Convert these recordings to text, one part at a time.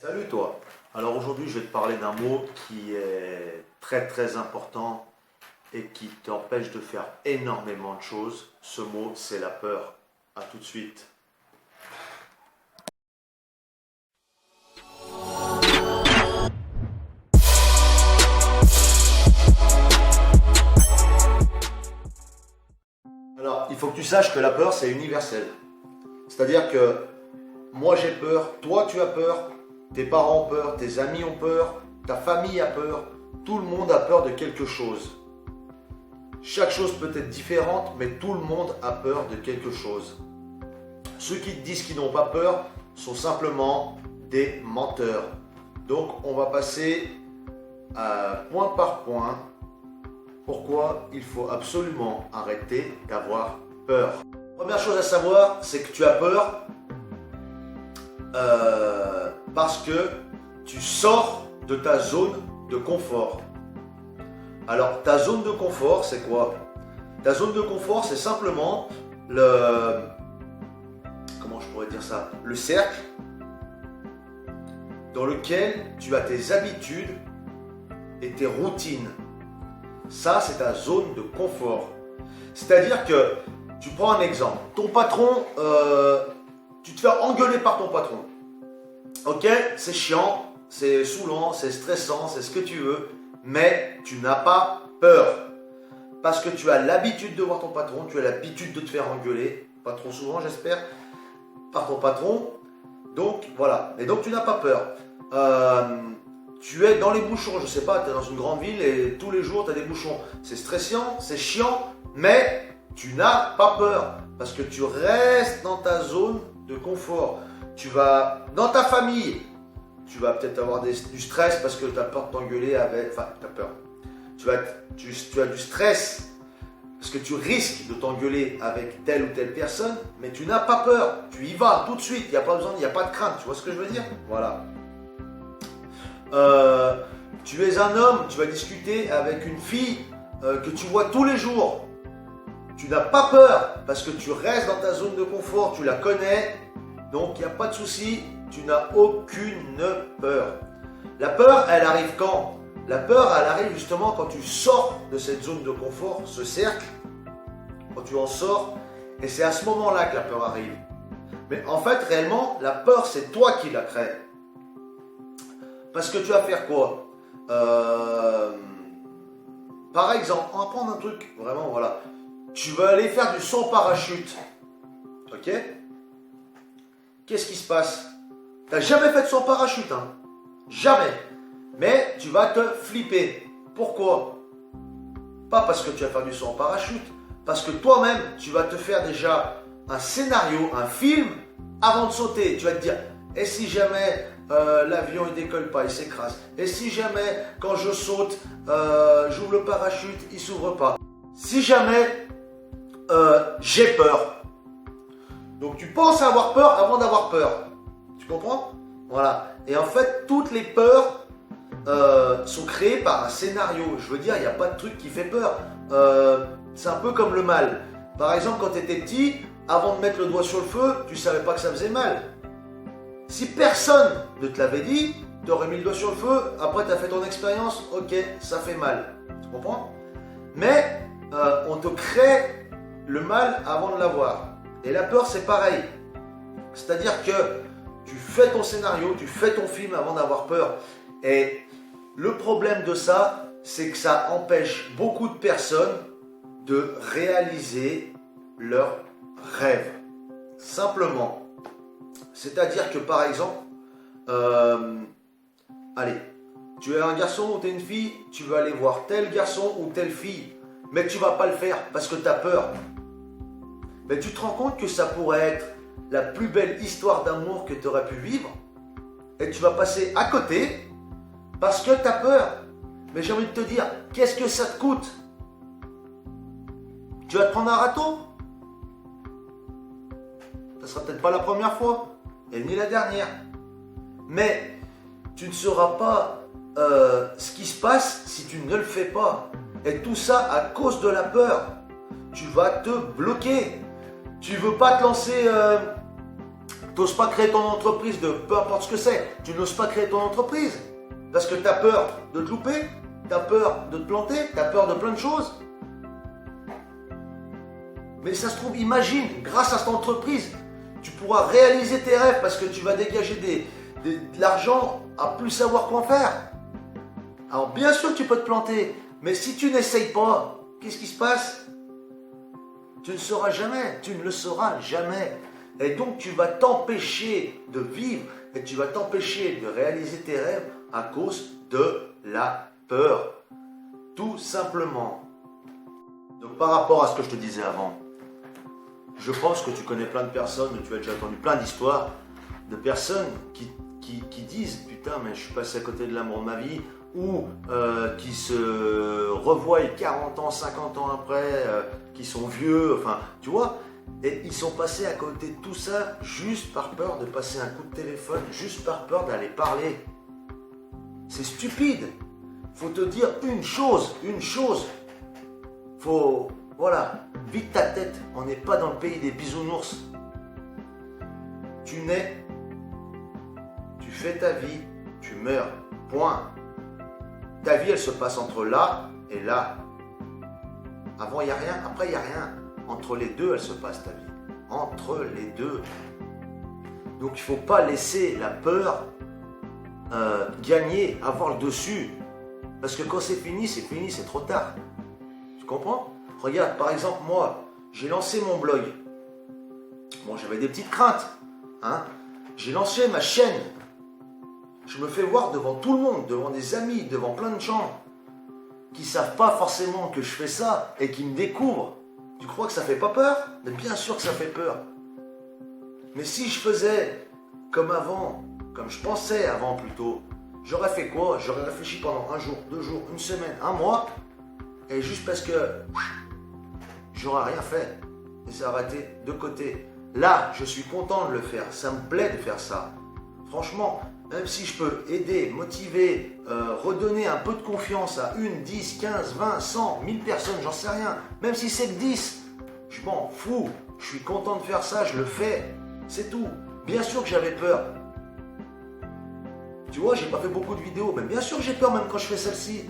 Salut toi. Alors aujourd'hui je vais te parler d'un mot qui est très important et qui t'empêche de faire énormément de choses. Ce mot c'est la peur. A tout de suite. Alors il faut que tu saches que la peur c'est universel. C'est-à-dire que moi j'ai peur, toi tu as peur, tes parents ont peur, tes amis ont peur, ta famille a peur, tout le monde a peur de quelque chose. Chaque chose peut être différente, mais tout le monde a peur de quelque chose. Ceux qui te disent qu'ils n'ont pas peur sont simplement des menteurs. Donc on va passer point par point pourquoi il faut absolument arrêter d'avoir peur. Première chose à savoir, c'est que tu as peur parce que tu sors de ta zone de confort. Alors, ta zone de confort, c'est quoi? Ta zone de confort, c'est simplement comment je pourrais dire ça? Le cercle dans lequel tu as tes habitudes et tes routines. Ça, c'est ta zone de confort. C'est-à-dire que, tu prends un exemple. Ton patron, tu te fais engueuler par ton patron. Ok, c'est chiant, c'est saoulant, c'est stressant, c'est ce que tu veux, mais tu n'as pas peur. Parce que tu as l'habitude de voir ton patron, tu as l'habitude de te faire engueuler, pas trop souvent j'espère, par ton patron. Donc voilà, et donc tu n'as pas peur. Tu es dans les bouchons, je sais pas, tu es dans une grande ville et tous les jours tu as des bouchons. C'est stressant, c'est chiant, mais tu n'as pas peur. Parce que tu restes dans ta zone de confort. Tu vas dans ta famille, tu vas peut-être avoir du stress parce que tu as peur de t'engueuler avec. Enfin, tu as peur. Tu as du stress parce que tu risques de t'engueuler avec telle ou telle personne, mais tu n'as pas peur. Tu y vas tout de suite, il n'y a pas besoin, il n'y a pas de crainte. Tu vois ce que je veux dire? Voilà. Tu es un homme, tu vas discuter avec une fille que tu vois tous les jours. Tu n'as pas peur parce que tu restes dans ta zone de confort, tu la connais. Donc, il n'y a pas de souci, tu n'as aucune peur. La peur, elle arrive quand? La peur, elle arrive justement quand tu sors de cette zone de confort, ce cercle, quand tu en sors, et c'est à ce moment-là que la peur arrive. Mais en fait, réellement, la peur, c'est toi qui la crée. Parce que tu vas faire quoi? Par exemple, on va prendre un truc, vraiment, voilà. Tu vas aller faire du saut en parachute. Ok? Qu'est-ce qui se passe? Tu n'as jamais fait de saut en parachute, hein? Jamais. Mais tu vas te flipper. Pourquoi? Pas parce que tu vas faire du saut en parachute, parce que toi-même, tu vas te faire déjà un scénario, un film, avant de sauter. Tu vas te dire, et si jamais l'avion ne décolle pas, il s'écrase? Et si jamais, quand je saute, j'ouvre le parachute, il ne s'ouvre pas? Si jamais j'ai peur. Donc tu penses avoir peur avant d'avoir peur. Tu comprends? Voilà. Et en fait, toutes les peurs sont créées par un scénario. Je veux dire, il n'y a pas de truc qui fait peur. C'est un peu comme le mal. Par exemple, quand tu étais petit, avant de mettre le doigt sur le feu, tu ne savais pas que ça faisait mal. Si personne ne te l'avait dit, tu aurais mis le doigt sur le feu, après tu as fait ton expérience, ok, ça fait mal. Tu comprends? Mais on te crée le mal avant de l'avoir. Et la peur, c'est pareil. C'est-à-dire que tu fais ton scénario, tu fais ton film avant d'avoir peur. Et le problème de ça, c'est que ça empêche beaucoup de personnes de réaliser leurs rêves. Simplement. C'est-à-dire que par exemple, allez, tu es un garçon ou tu es une fille, tu vas aller voir tel garçon ou telle fille, mais tu ne vas pas le faire parce que tu as peur. Mais tu te rends compte que ça pourrait être la plus belle histoire d'amour que tu aurais pu vivre et tu vas passer à côté parce que tu as peur. Mais j'ai envie de te dire, qu'est-ce que ça te coûte? Tu vas te prendre un râteau? Ça sera peut-être pas la première fois et ni la dernière. Mais tu ne sauras pas ce qui se passe si tu ne le fais pas. Et tout ça à cause de la peur. Tu vas te bloquer. Tu veux pas te lancer Tu n'oses pas créer ton entreprise de peu importe ce que c'est. Tu n'oses pas créer ton entreprise. Parce que tu as peur de te louper, tu as peur de te planter, tu as peur de plein de choses. Mais ça se trouve, imagine, grâce à cette entreprise, tu pourras réaliser tes rêves parce que tu vas dégager de l'argent à plus savoir quoi faire. Alors bien sûr que tu peux te planter, mais si tu n'essayes pas, qu'est-ce qui se passe? Tu ne sauras jamais, tu ne le sauras jamais. Et donc tu vas t'empêcher de vivre et tu vas t'empêcher de réaliser tes rêves à cause de la peur. Tout simplement. Donc par rapport à ce que je te disais avant, je pense que tu connais plein de personnes, tu as déjà entendu plein d'histoires de personnes qui disent « Putain, mais je suis passé à côté de l'amour de ma vie » ou qui se revoient 40 ans, 50 ans après, qui sont vieux, enfin, tu vois. Et ils sont passés à côté de tout ça juste par peur de passer un coup de téléphone, juste par peur d'aller parler. C'est stupide. Faut te dire une chose. Faut, voilà, vide ta tête. On n'est pas dans le pays des bisounours. Tu nais, tu fais ta vie, tu meurs. Point. Ta vie, elle se passe entre là et là. Avant, il n'y a rien. Après, il n'y a rien. Entre les deux, elle se passe ta vie. Entre les deux. Donc, il ne faut pas laisser la peur gagner, avoir le dessus. Parce que quand c'est fini, c'est trop tard. Tu comprends? Regarde, par exemple, moi, j'ai lancé mon blog. Bon, j'avais des petites craintes. Hein. J'ai lancé ma chaîne. Je me fais voir devant tout le monde, devant des amis, devant plein de gens qui ne savent pas forcément que je fais ça et qui me découvrent. Tu crois que ça fait pas peur? Mais bien sûr que ça fait peur. Mais si je faisais comme avant, comme je pensais avant plutôt, j'aurais fait quoi? J'aurais réfléchi pendant un jour, 2 jours, une semaine, un mois, et juste parce que j'aurais rien fait. Et ça aurait été de côté. Là, je suis content de le faire. Ça me plaît de faire ça. Franchement, même si je peux aider, motiver, redonner un peu de confiance à 1, 10, 15, 20, 100, 1000 personnes, j'en sais rien. Même si c'est que 10, je m'en fous. Je suis content de faire ça, je le fais. C'est tout. Bien sûr que j'avais peur. Tu vois, j'ai pas fait beaucoup de vidéos, mais bien sûr que j'ai peur même quand je fais celle-ci.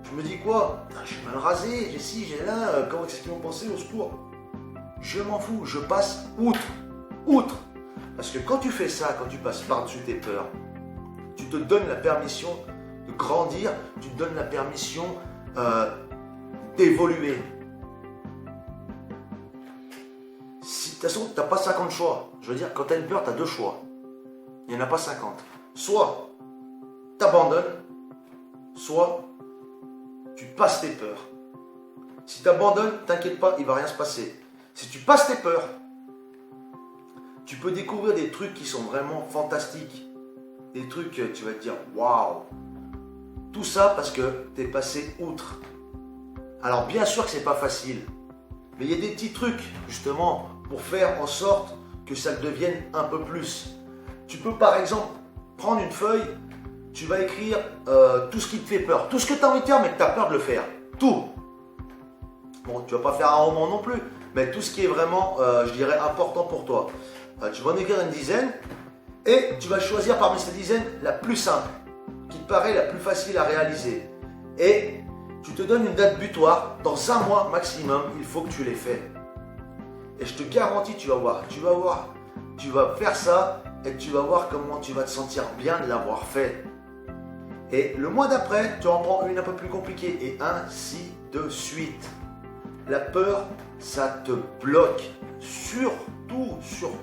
Je me dis quoi? Je suis mal rasé, j'ai ci, j'ai là, comment est-ce qu'ils vont penser, au secours? Je m'en fous, je passe outre. Parce que quand tu fais ça, quand tu passes par-dessus tes peurs, tu te donnes la permission de grandir, tu te donnes la permission d'évoluer. Si, de toute façon, tu n'as pas 50 choix. Je veux dire, quand tu as une peur, tu as 2 choix. Il n'y en a pas 50. Soit tu abandonnes, soit tu passes tes peurs. Si tu abandonnes, t'inquiète pas, il ne va rien se passer. Si tu passes tes peurs, tu peux découvrir des trucs qui sont vraiment fantastiques. Des trucs que tu vas te dire waouh. Tout ça parce que tu es passé outre. Alors bien sûr que c'est pas facile. Mais il y a des petits trucs justement pour faire en sorte que ça devienne un peu plus. Tu peux par exemple prendre une feuille, tu vas écrire tout ce qui te fait peur. Tout ce que tu as envie de faire mais que tu as peur de le faire. Tout. Bon, tu vas pas faire un roman non plus. Mais tout ce qui est vraiment, je dirais, important pour toi. Tu vas en écrire une dizaine et tu vas choisir parmi ces dizaines la plus simple, qui te paraît la plus facile à réaliser. Et tu te donnes une date butoir, dans 1 mois maximum, il faut que tu l'aies fait. Et je te garantis, tu vas faire ça et tu vas voir comment tu vas te sentir bien de l'avoir fait. Et le mois d'après, tu en prends une un peu plus compliquée et ainsi de suite. La peur, ça te bloque. Sur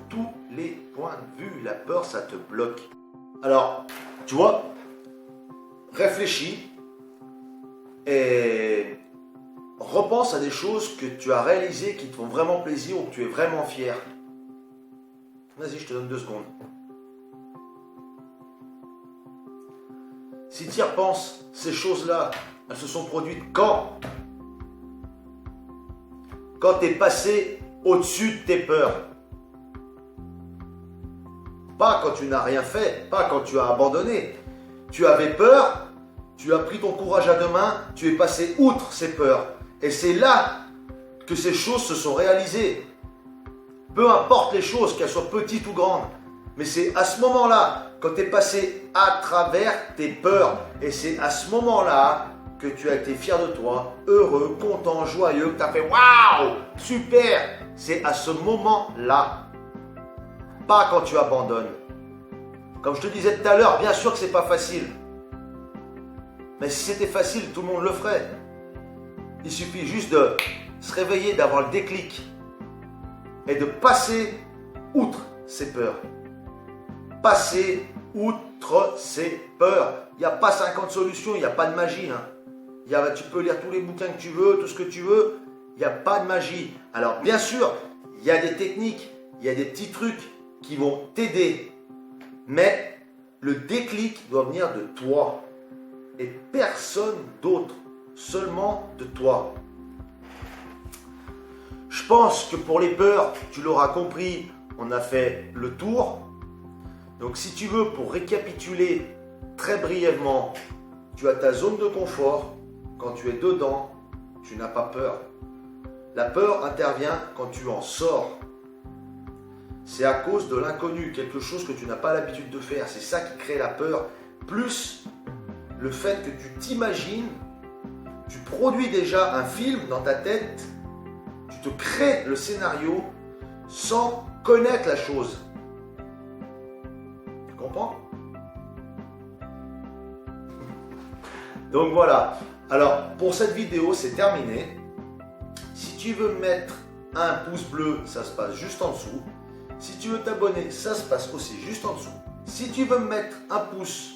tous les points de vue, la peur, ça te bloque. Alors, tu vois, réfléchis et repense à des choses que tu as réalisées qui te font vraiment plaisir ou que tu es vraiment fier. Vas-y, je te donne 2 secondes. Si tu y repenses, ces choses-là, elles se sont produites quand? Quand tu es passé au-dessus de tes peurs. Pas quand tu n'as rien fait, pas quand tu as abandonné. Tu avais peur, tu as pris ton courage à 2 mains, tu es passé outre ces peurs. Et c'est là que ces choses se sont réalisées. Peu importe les choses, qu'elles soient petites ou grandes, Mais c'est à ce moment-là, quand tu es passé à travers tes peurs, et c'est à ce moment-là que tu as été fier de toi, heureux, content, joyeux, que tu as fait waouh, super. C'est à ce moment-là, pas quand tu abandonnes. Comme je te disais tout à l'heure, bien sûr que c'est pas facile. Mais si c'était facile, tout le monde le ferait. Il suffit juste de se réveiller, d'avoir le déclic et de passer outre ces peurs. Passer outre ces peurs. Il n'y a pas 50 solutions, il n'y a pas de magie. Tu peux lire tous les bouquins que tu veux, tout ce que tu veux. Il n'y a pas de magie. Alors bien sûr, il y a des techniques, il y a des petits trucs qui vont t'aider. Mais le déclic doit venir de toi. Et personne d'autre. Seulement de toi. Je pense que pour les peurs, tu l'auras compris, on a fait le tour. Donc si tu veux, pour récapituler très brièvement, tu as ta zone de confort. Quand tu es dedans, tu n'as pas peur. La peur intervient quand tu en sors. C'est à cause de l'inconnu, quelque chose que tu n'as pas l'habitude de faire. C'est ça qui crée la peur. Plus le fait que tu t'imagines, tu produis déjà un film dans ta tête, tu te crées le scénario sans connaître la chose. Tu comprends? Donc voilà. Alors pour cette vidéo, c'est terminé. Si tu veux mettre un pouce bleu, ça se passe juste en dessous. Si tu veux t'abonner, ça se passe aussi juste en dessous. Si tu veux mettre un pouce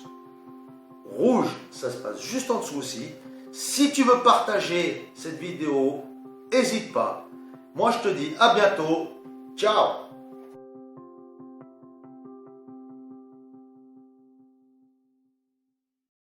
rouge, ça se passe juste en dessous aussi. Si tu veux partager cette vidéo, n'hésite pas. Moi, je te dis à bientôt. Ciao!